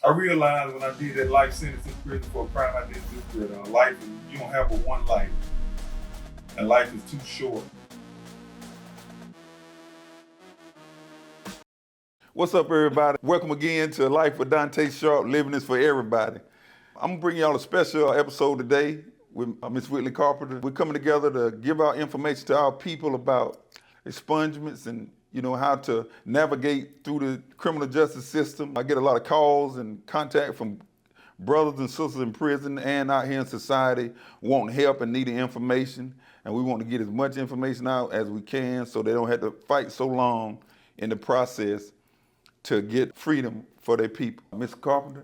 I realized when I did that life sentence in prison for a crime I didn't do that life, you don't have but one life, and life is too short. What's up, everybody? Welcome again to Life with Dontae Sharpe, Living is for everybody. I'm gonna bring y'all a special episode today with Miss Whitley Carpenter. We're coming together to give out information to our people about expungements and how to navigate through the criminal justice system. I get a lot of calls and contact from brothers and sisters in prison and out here in society wanting help and needing information. And we want to get as much information out as we can so they don't have to fight so long in the process to get freedom for their people. Ms. Carpenter?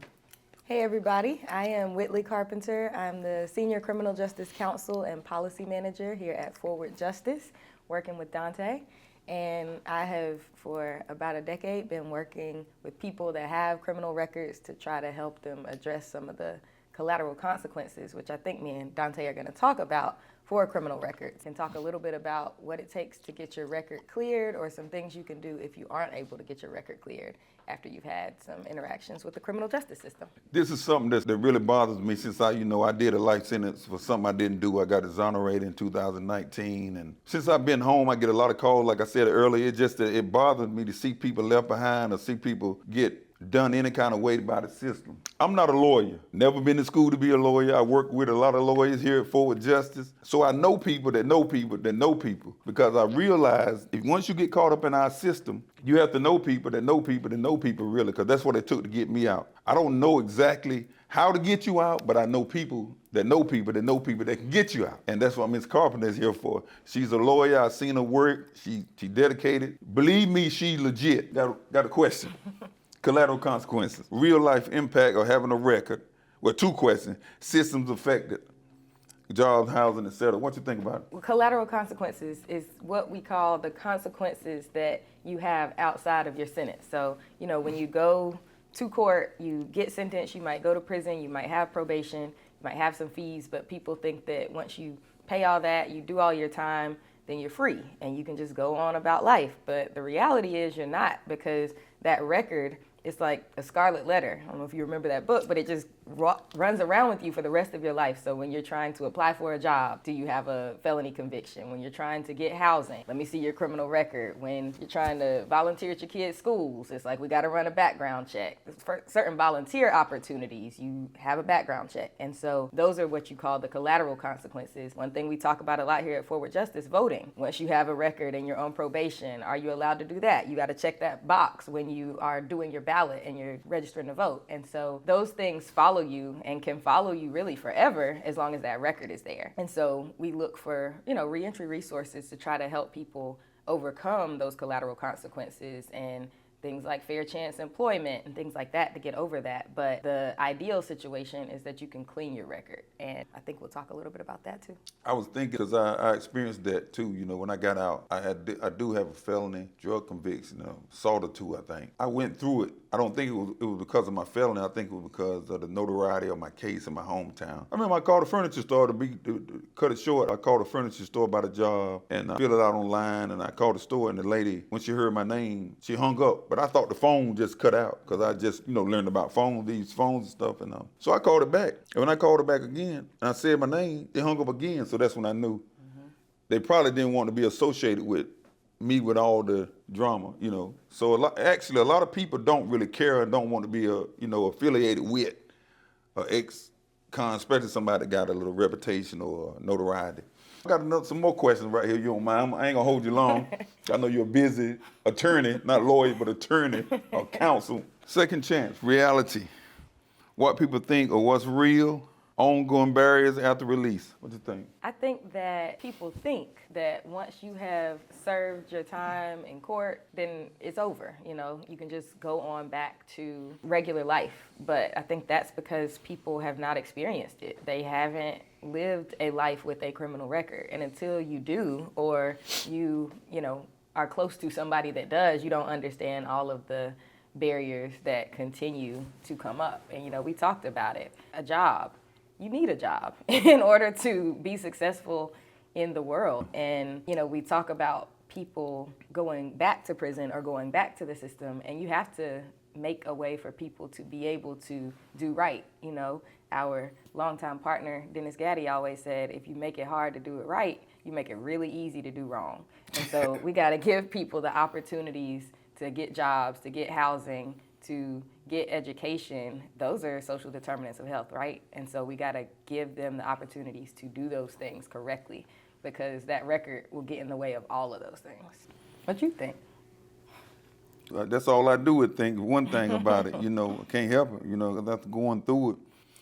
Hey everybody, I am Whitley Carpenter. I'm the Senior Criminal Justice Counsel and Policy Manager here at Forward Justice, working with Dontae. And I have, for about a decade, been working with people that have criminal records to try to help them address some of the collateral consequences, which I think me and Dontae are going to talk about for criminal records, and talk a little bit about what it takes to get your record cleared or some things you can do if you aren't able to get your record cleared after you've had some interactions with the criminal justice system. This is something that really bothers me since I did a life sentence for something I didn't do. I got exonerated in 2019. And since I've been home, I get a lot of calls, like I said earlier. It's just that it bothers me to see people left behind or see people get done any kind of way by the system. I'm not a lawyer. Never been to school to be a lawyer. I work with a lot of lawyers here at Forward Justice. So I know people that know people that know people, because I realize if once you get caught up in our system, you have to know people that know people that know people, really, because that's what it took to get me out. I don't know exactly how to get you out, but I know people that know people that know people that can get you out. And that's what Ms. Carpenter is here for. She's a lawyer. I've seen her work. She dedicated. Believe me, she's legit. Got a question. Collateral consequences, real life impact of having a record. Well, two questions: systems affected, jobs, housing, etc. What you think about it? Well, collateral consequences is what we call the consequences that you have outside of your sentence. So, when you go to court, you get sentenced, you might go to prison, you might have probation, you might have some fees, but people think that once you pay all that, you do all your time, then you're free and you can just go on about life. But the reality is you're not, because that record, it's like a scarlet letter. I don't know if you remember that book, but it just runs around with you for the rest of your life. So when you're trying to apply for a job, do you have a felony conviction? When you're trying to get housing, let me see your criminal record. When you're trying to volunteer at your kids' schools, it's like we got to run a background check. For certain volunteer opportunities, you have a background check. And so those are what you call the collateral consequences. One thing we talk about a lot here at Forward Justice, voting. Once you have a record and you're on probation, are you allowed to do that? You got to check that box when you are doing your ballot and you're registering to vote. And so those things follow you and can follow you really forever as long as that record is there. And so we look for, reentry resources to try to help people overcome those collateral consequences and things like fair chance employment and things like that to get over that. But the ideal situation is that you can clean your record. And I think we'll talk a little bit about that too. I was thinking, because I experienced that too. When I got out, I do have a felony drug conviction, assault or two, I think. I went through it. I don't think it was because of my felony. I think it was because of the notoriety of my case in my hometown. I remember I called a furniture store to cut it short. I called a furniture store about a job and I filled it out online, and I called the store, and the lady, when she heard my name, she hung up. But I thought the phone just cut out because I just, learned about these phones and stuff. And so I called it back. And when I called it back again, and I said my name, they hung up again. So that's when I knew they probably didn't want to be associated with me with all the drama, So a lot of people don't really care and don't want to be affiliated with an ex-con, especially somebody that got a little reputation or notoriety. I got some more questions right here, you don't mind. I ain't gonna hold you long. I know you're a busy attorney, not lawyer, but attorney or counsel. Second chance, reality. What people think or what's real, ongoing barriers after release. What do you think? I think that people think that once you have served your time in court, then it's over. You can just go on back to regular life. But I think that's because people have not experienced it. They haven't lived a life with a criminal record. And until you do, or you are close to somebody that does, you don't understand all of the barriers that continue to come up. And we talked about it. A job. You need a job in order to be successful in the world. And, we talk about people going back to prison or going back to the system, and you have to make a way for people to be able to do right. You know, our longtime partner, Dennis Gaddy, always said, if you make it hard to do it right, you make it really easy to do wrong. And so we got to give people the opportunities to get jobs, to get housing, to get education. Those are social determinants of health, right? And so we got to give them the opportunities to do those things correctly, because that record will get in the way of all of those things. What you think? That's all I do is think one thing about it. You know, I can't help it. You know, that's going through it.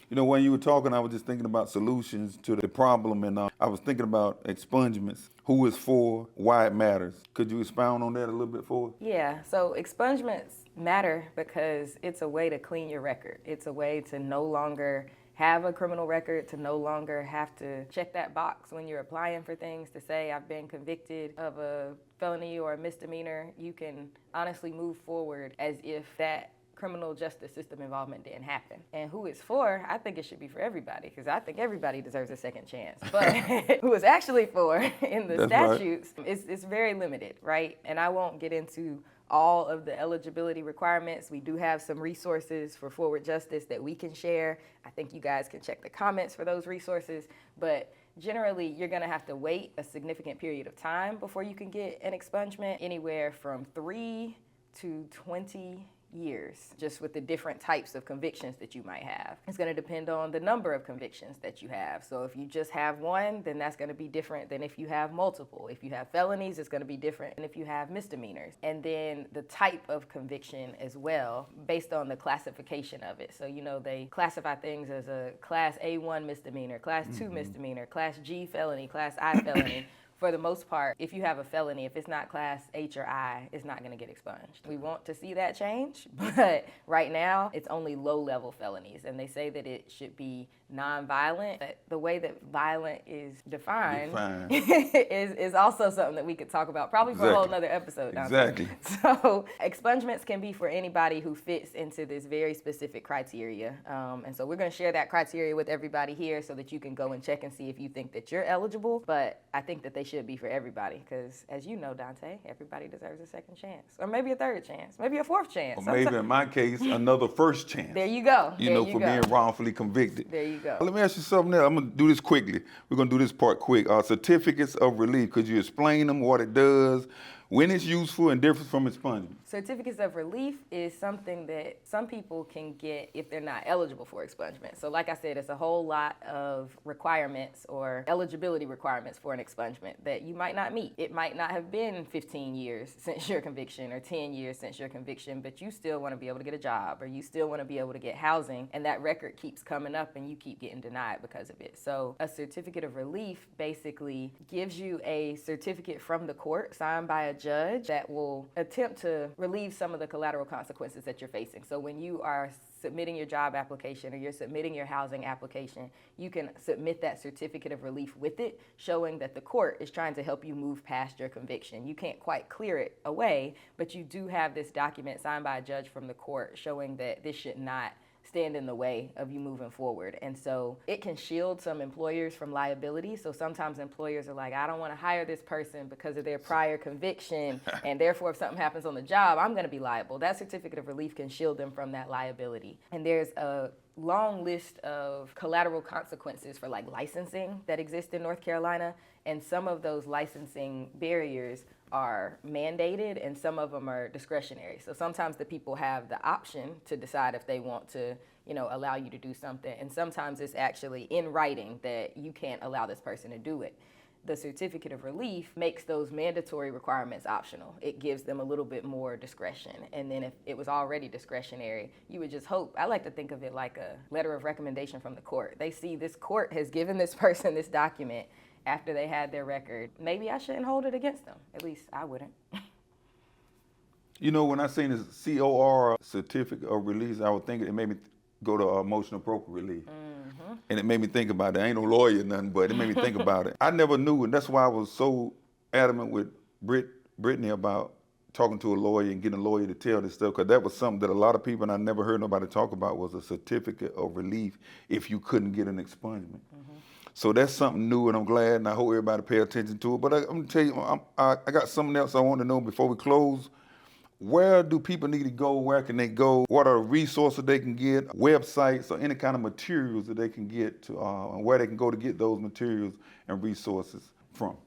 You know, when you were talking, I was just thinking about solutions to the problem, and I was thinking about expungements, who it's for, why it matters. Could you expound on that a little bit for us? Yeah, so expungements matter because it's a way to clean your record. It's a way to no longer have a criminal record, to no longer have to check that box when you're applying for things to say, I've been convicted of a felony or a misdemeanor. You can honestly move forward as if that criminal justice system involvement didn't happen. And who it's for, I think it should be for everybody, because I think everybody deserves a second chance. But who it's actually for in the statutes, right, it's very limited, right? And I won't get into all of the eligibility requirements. We do have some resources for forward justice that we can share. I think you guys can check the comments for those resources. But generally, you're going to have to wait a significant period of time before you can get an expungement, anywhere from 3 to 20 years, just with the different types of convictions that you might have. It's going to depend on the number of convictions that you have. So if you just have one, then that's going to be different than if you have multiple. If you have felonies, it's going to be different than if you have misdemeanors. And then the type of conviction as well, based on the classification of it. So, you know, they classify things as a class A1 misdemeanor, class 2 misdemeanor, class G felony, class I felony. For the most part, if you have a felony, if it's not class H or I, it's not going to get expunged. We want to see that change, but right now, it's only low-level felonies, and they say that it should be nonviolent. But the way that violent is defined is also something that we could talk about, probably for a whole nother episode. Exactly. So expungements can be for anybody who fits into this very specific criteria. And so we're going to share that criteria with everybody here so that you can go and check and see if you think that you're eligible. But I think that they should be for everybody, because as you know, Dontae, everybody deserves a second chance, or maybe a third chance, maybe a fourth chance. Or maybe in my case, another first chance. There you go. You know, for being wrongfully convicted. There you go. Let me ask you something else. I'm going to do this quickly. We're going to do this part quick. Certificates of relief. Could you explain them, what it does, when it's useful, and different from expungement? Certificates of relief is something that some people can get if they're not eligible for expungement. So like I said, it's a whole lot of requirements or eligibility requirements for an expungement that you might not meet. It might not have been 15 years since your conviction or 10 years since your conviction, but you still want to be able to get a job, or you still want to be able to get housing, and that record keeps coming up and you keep getting denied because of it. So a certificate of relief basically gives you a certificate from the court signed by a judge that will attempt to relieve some of the collateral consequences that you're facing. So when you are submitting your job application or you're submitting your housing application, you can submit that certificate of relief with it, showing that the court is trying to help you move past your conviction. You can't quite clear it away, but you do have this document signed by a judge from the court showing that this should not stand in the way of you moving forward. And so it can shield some employers from liability. So sometimes employers are like, I don't want to hire this person because of their prior conviction, and therefore if something happens on the job, I'm going to be liable. That certificate of relief can shield them from that liability. And there's a long list of collateral consequences for like licensing that exist in North Carolina, and some of those licensing barriers are mandated and some of them are discretionary. So sometimes the people have the option to decide if they want to, you know, allow you to do something, and sometimes it's actually in writing that you can't allow this person to do it. The certificate of relief makes those mandatory requirements optional. It gives them a little bit more discretion. And then if it was already discretionary, you would just hope. I like to think of it like a letter of recommendation from the court. They see this court has given this person this document after they had their record. Maybe I shouldn't hold it against them. At least I wouldn't. You know, when I seen this COR, certificate of release, I would think it made me go to emotional appropriate relief. Mm-hmm. And it made me think about it. I ain't no lawyer or nothing, but it made me think about it. I never knew, and that's why I was so adamant with Brittany about talking to a lawyer and getting a lawyer to tell this stuff, because that was something that a lot of people, and I never heard nobody talk about, was a certificate of relief if you couldn't get an expungement. Mm-hmm. So that's something new, and I'm glad, and I hope everybody pay attention to it. But I'm going to tell you, I got something else I want to know before we close. where do people need to go? Where can they go? What are the resources they can get? Websites or any kind of materials that they can get to, and where they can go to get those materials and resources from?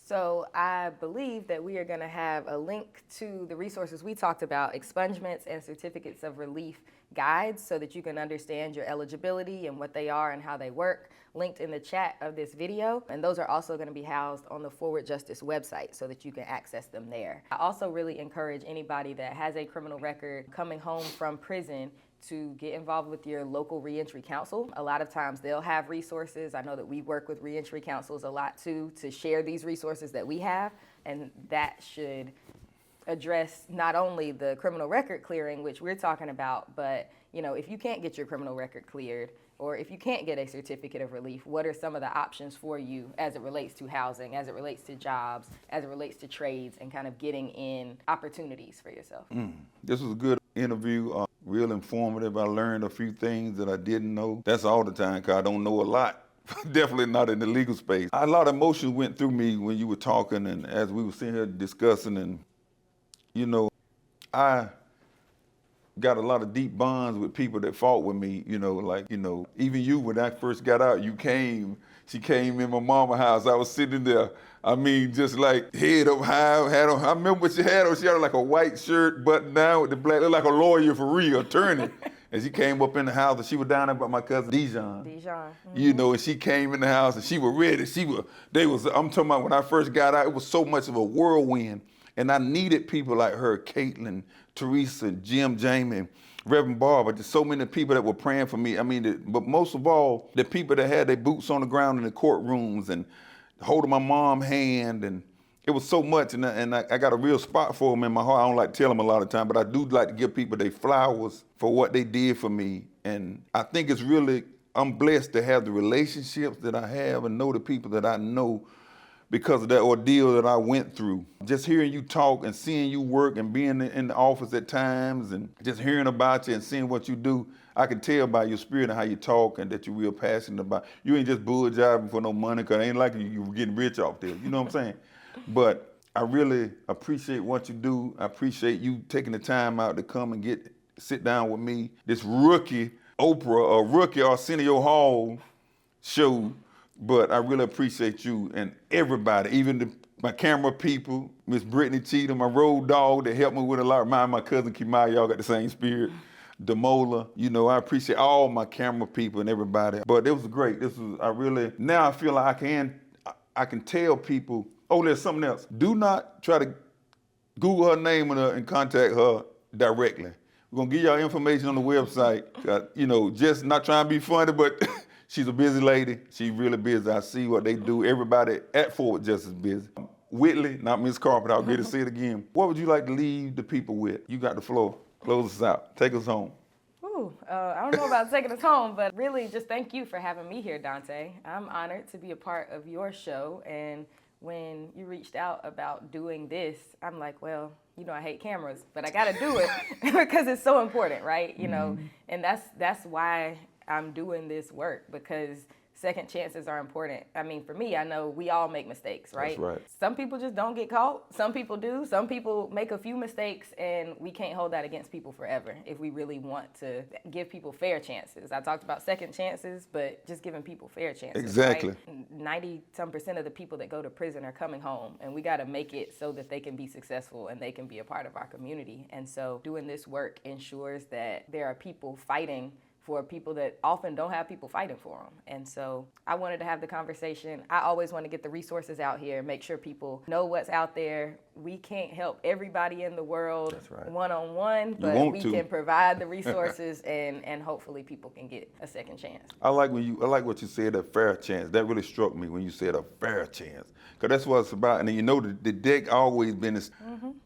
So I believe that we are going to have a link to the resources we talked about, expungements and certificates of relief guides, so that you can understand your eligibility and what they are and how they work, linked in the chat of this video. And those are also going to be housed on the Forward Justice website so that you can access them there. I also really encourage anybody that has a criminal record coming home from prison to get involved with your local reentry council. A lot of times they'll have resources. I know that we work with reentry councils a lot too, to share these resources that we have, and that should address not only the criminal record clearing, which we're talking about, but if you can't get your criminal record cleared, or if you can't get a certificate of relief, what are some of the options for you as it relates to housing, as it relates to jobs, as it relates to trades, and kind of getting in opportunities for yourself. This was a good interview, real informative. I learned a few things that I didn't know. That's all the time, because I don't know a lot. Definitely not in the legal space. A lot of emotions went through me when you were talking, and as we were sitting here discussing, and I got a lot of deep bonds with people that fought with me, even you, when I first got out, she came in my mama's house. I was sitting there, just like head up high, I remember what she had on. She had like a white shirt, button down with the black, looked like a lawyer for real, attorney. And she came up in the house, and she was down there by my cousin Dijon. And she came in the house, and she was ready. I'm talking about when I first got out, it was so much of a whirlwind. And I needed people like her, Caitlin, Teresa, Jim, Jamie, Reverend Barber, just so many people that were praying for me. But most of all, the people that had their boots on the ground in the courtrooms and holding my mom's hand, and it was so much, and I got a real spot for them in my heart. I don't like to tell them a lot of time, but I do like to give people their flowers for what they did for me. And I think I'm blessed to have the relationships that I have and know the people that I know because of that ordeal that I went through. Just hearing you talk and seeing you work and being in the office at times and just hearing about you and seeing what you do, I can tell by your spirit and how you talk and that you're real passionate about. You ain't just bull jobbing for no money, because it ain't like you're getting rich off this. You know what I'm saying? But I really appreciate what you do. I appreciate you taking the time out to come and sit down with me. This rookie Oprah or rookie Arsenio Hall show. But I really appreciate you and everybody, even my camera people, Miss Brittany Cheatham, my road dog that helped me with a lot. My cousin Kimai, y'all got the same spirit. Demola, I appreciate all my camera people and everybody. But it was great. Now I feel like I can tell people, there's something else. Do not try to Google her name and contact her directly. We're gonna give y'all information on the website. Just not trying to be funny, but she's a busy lady. She's really busy. I see what they do. Everybody at Forward Justice is busy. Whitley, not Miss Carpenter, I'll get to say it again. What would you like to leave the people with? You got the floor. Close us out. Take us home. I don't know about taking us home, but really just thank you for having me here, Dontae. I'm honored to be a part of your show, and when you reached out about doing this, I'm like, well, I hate cameras, but I got to do it because it's so important, right? And that's why I'm doing this work, because second chances are important. For me, I know we all make mistakes, right? That's right. Some people just don't get caught. Some people do. Some people make a few mistakes, and we can't hold that against people forever if we really want to give people fair chances. I talked about second chances, but just giving people fair chances. Exactly. Right? 90% of the people that go to prison are coming home, and we got to make it so that they can be successful and they can be a part of our community. And so doing this work ensures that there are people fighting for people that often don't have people fighting for them. And so I wanted to have the conversation. I always want to get the resources out here, make sure people know what's out there. We can't help everybody in the world one-on-one, but we can provide the resources and hopefully people can get a second chance. I like what you said, a fair chance. That really struck me when you said a fair chance. Because that's what it's about. And the deck always been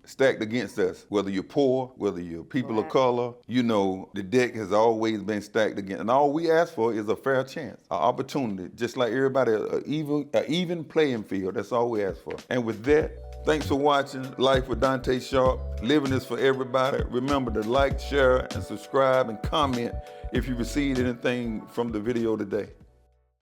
stacked against us. Whether you're poor, whether you're people of color, the deck has always been stacked against. And all we ask for is a fair chance, an opportunity, just like everybody, an even playing field. That's all we ask for. And with that, thanks for watching Life with Dontae Sharpe. Living is for everybody. Remember to like, share, and subscribe and comment if you received anything from the video today.